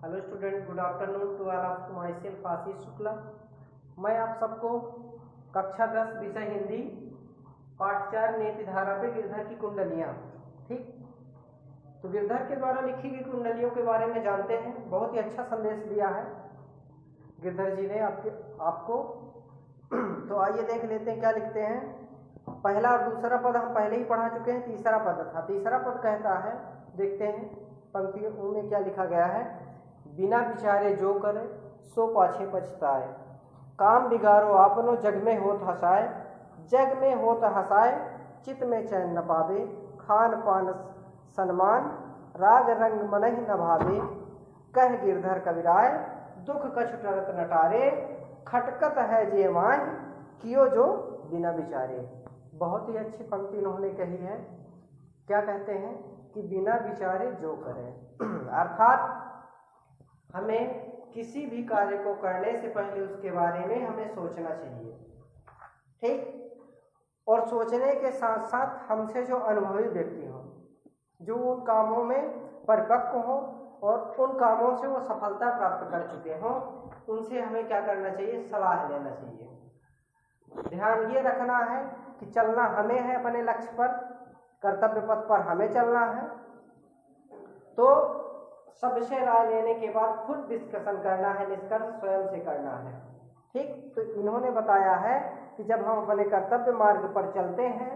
Hello student, good afternoon to all of myself Ashish Shukla. मैं आप सबको कक्षा 10 विषय हिंदी पाठ 4 नीति धारा पे गिरधर की कुंडलियाँ, ठीक। तो गिरधर के द्वारा लिखी गई कुंडलियों के बारे में जानते हैं। बहुत ही अच्छा संदेश दिया है गिरधर जी ने आपको। तो आइए देख लेते हैं क्या लिखते हैं। पहला और दूसरा पद हम पहले ही पढ़ा चुके हैं। तीसरा पद था। तीसरा पद कहता है, देखते हैं पंक्तियों में क्या लिखा गया है। बिना विचारे जो करे सो पाछे पछताए, काम बिगाड़ो आपनो जग में होत हसाए, जग में होत हसाए चित में चैन न पावे, खान पान सन्मान राग रंग मनहि न भावे, कह गिरधर कविराय दुख कछु टरत नटारे, खटकत है जे माय कियो जो बिना विचारे। बहुत ही अच्छी पंक्ति इन्होंने कही है। क्या कहते हैं कि बिना विचारे जो करें, अर्थात हमें किसी भी कार्य को करने से पहले उसके बारे में हमें सोचना चाहिए, ठीक। और सोचने के साथ साथ हमसे जो अनुभवी व्यक्ति हो, जो उन कामों में परिपक्व हो और उन कामों से वो सफलता प्राप्त कर चुके हों, उनसे हमें क्या करना चाहिए, सलाह लेना चाहिए। ध्यान ये रखना है कि चलना हमें है, अपने लक्ष्य पर, कर्तव्य पथ पर हमें चलना है। तो सबसे राय लेने के बाद खुद डिस्कशन करना है, निष्कर्ष स्वयं से करना है, ठीक। तो इन्होंने बताया है कि जब हम अपने कर्तव्य मार्ग पर चलते हैं,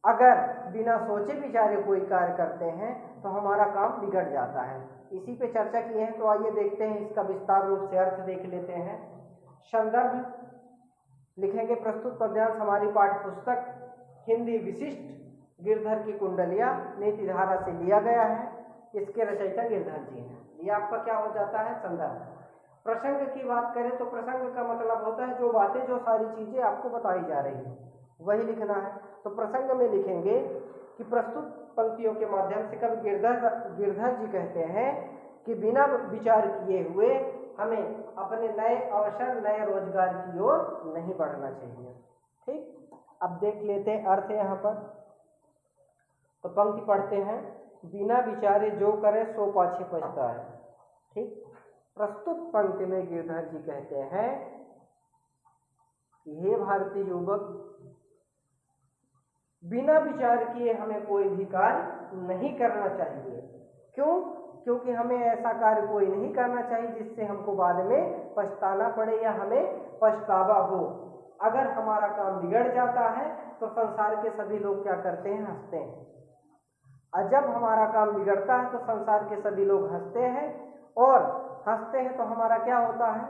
अगर बिना सोचे विचारे कोई कार्य करते हैं तो हमारा काम बिगड़ जाता है। इसी पे चर्चा की है। तो आइए देखते हैं, इसका विस्तार रूप से अर्थ देख लेते हैं। संदर्भ लिखेंगे, प्रस्तुत पद्यांश हमारी पाठ्य पुस्तक हिंदी विशिष्ट गिरधर की कुंडलियाँ नीति धारा से लिया गया है। इसके रचयिता गिरधर जी हैं। ये आपका क्या हो जाता है, संदर्भ। प्रसंग की बात करें तो प्रसंग का मतलब होता है जो बातें, जो सारी चीजें आपको बताई जा रही है वही लिखना है। तो प्रसंग में लिखेंगे कि प्रस्तुत पंक्तियों के माध्यम से कवि गिरधर जी कहते हैं कि बिना विचार किए हुए हमें अपने नए अवसर, नए रोजगार की ओर नहीं बढ़ना चाहिए, ठीक। अब देख लेते हैं अर्थ यहाँ पर। तो पंक्ति पढ़ते हैं, बिना विचारे जो करे सो पाछे पछताए, ठीक। प्रस्तुत पंक्ति में गिरधर जी कहते हैं, हे भारतीय युवक, बिना विचार किए हमें कोई भी कार्य नहीं करना चाहिए। क्यों? क्योंकि हमें ऐसा कार्य कोई नहीं करना चाहिए जिससे हमको बाद में पछताना पड़े या हमें पछतावा हो। अगर हमारा काम बिगड़ जाता है तो संसार के सभी लोग क्या करते हैं, हंसते हैं। और जब हमारा काम बिगड़ता है तो संसार के सभी लोग हंसते हैं, और हंसते हैं तो हमारा क्या होता है,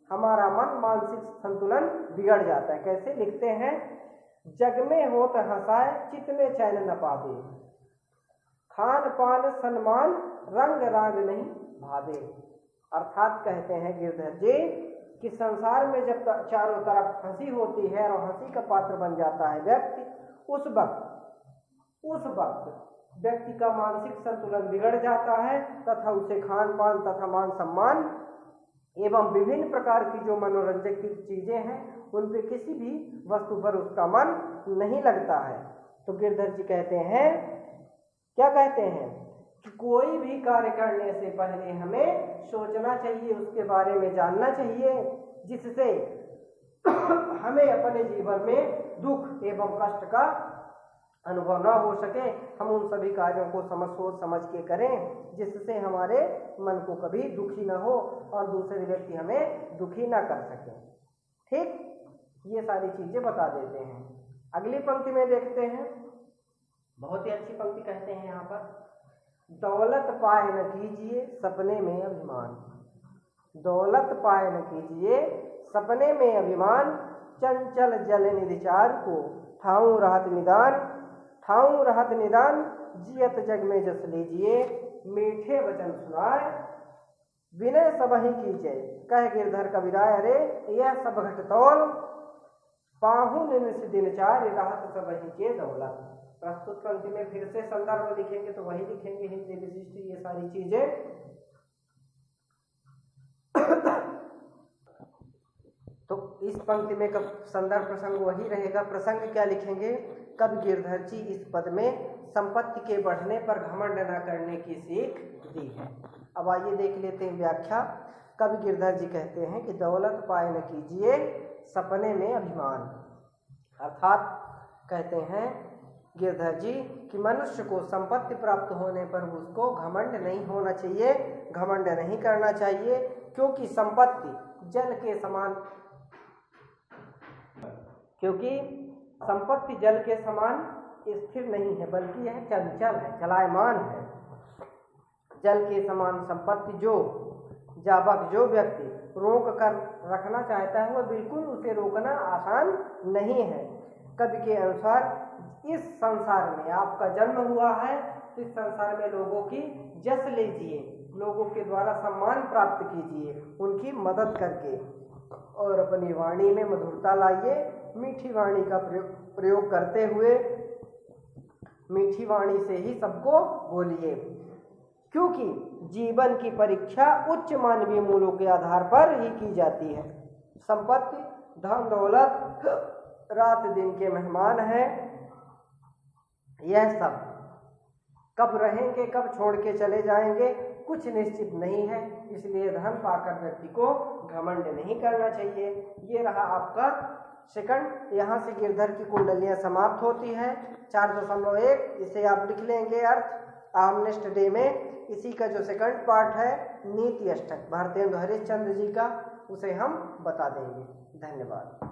हमारा मन, मानसिक संतुलन बिगड़ जाता है। कैसे लिखते हैं, जग में होत हंसाए चित में चैन न पावे, खान पान सन्मान रंग राग नहीं भावे। अर्थात कहते हैं गिरधर जी कि संसार में जब चारों तरफ हंसी होती है और हंसी का पात्र बन जाता है व्यक्ति, उस वक्त व्यक्ति का मानसिक संतुलन बिगड़ जाता है तथा उसे खान पान तथा मान सम्मान एवं विभिन्न प्रकार की जो मनोरंजक की चीजें हैं उन पे किसी भी वस्तु पर उसका मन नहीं लगता है। तो गिरधर जी कहते हैं, क्या कहते हैं कि कोई भी कार्य करने से पहले हमें सोचना चाहिए, उसके बारे में जानना चाहिए, जिससे हमें अपने जीवन में दुख एवं कष्ट का अनुभव न हो सके। हम उन सभी कार्यों को सोच समझ के करें जिससे हमारे मन को कभी दुखी न हो और दूसरे व्यक्ति हमें दुखी न कर सके, ठीक। ये सारी चीजें बता देते हैं। अगली पंक्ति में देखते हैं, बहुत ही अच्छी पंक्ति कहते हैं यहाँ पर, दौलत पाए न कीजिए सपने में अभिमान, दौलत पाए न कीजिए सपने में अभिमान, चंचल जल निधिचार को ठाऊं रहत निदान, ठाऊं रहत निदान जियत जग में जस लीजिए, मीठे वचन सुनाए विनय सबहि कीजिए, कह गिरधर कविराय रे यह सब घट तौल, पाहु निमिष दिनचार राहत सबहि के दौलत। प्रस्तुत पंक्ति में फिर से संदर्भ लिखेंगे तो वही लिखेंगे हिंदी विशिष्ट ये सारी चीजें। तो इस पंक्ति में कब संदर्भ प्रसंग वही रहेगा। प्रसंग क्या लिखेंगे, कब गिरधर जी इस पद में संपत्ति के बढ़ने पर घमंड न करने की सीख दी है। अब आइए देख लेते हैं व्याख्या। कवि गिरधर जी कहते हैं कि दौलत पाए न कीजिए सपने में अभिमान। अर्थात कहते हैं गिरधर जी कि मनुष्य को संपत्ति प्राप्त होने पर उसको घमंड नहीं होना चाहिए, घमंड नहीं करना चाहिए, क्योंकि संपत्ति जल के समान स्थिर नहीं है, बल्कि यह चंचल है, चलायमान है। जल के समान संपत्ति जो व्यक्ति रोक कर रखना चाहता है, वह बिल्कुल उसे रोकना आसान नहीं है। कवि के अनुसार इस संसार में आपका जन्म हुआ है, तो इस संसार में लोगों की जस लीजिए, लोगों के द्वारा सम्मान प्राप्त कीजिए, उनकी मदद करके, और अपनी वाणी में मधुरता लाइए। मीठी वाणी का प्रयोग करते हुए मीठी वाणी से ही सबको बोलिए, क्योंकि जीवन की परीक्षा उच्च मानवीय मूल्यों के आधार पर ही की जाती है। संपत्ति, धन दौलत रात दिन के मेहमान हैं, यह सब कब रहेंगे, कब छोड़ के चले जाएंगे, कुछ निश्चित नहीं है। इसलिए धन पाकर व्यक्ति को घमंड नहीं करना चाहिए। ये रहा आपका सेकंड। यहाँ से गिरधर की कुंडलियाँ समाप्त होती हैं। 4.1 इसे आप लिख लेंगे अर्थ। हम नेक्स्ट डे में इसी का जो सेकंड पार्ट है नीति अष्टक भारतेंदु हरिश्चंद्र जी का, उसे हम बता देंगे। धन्यवाद।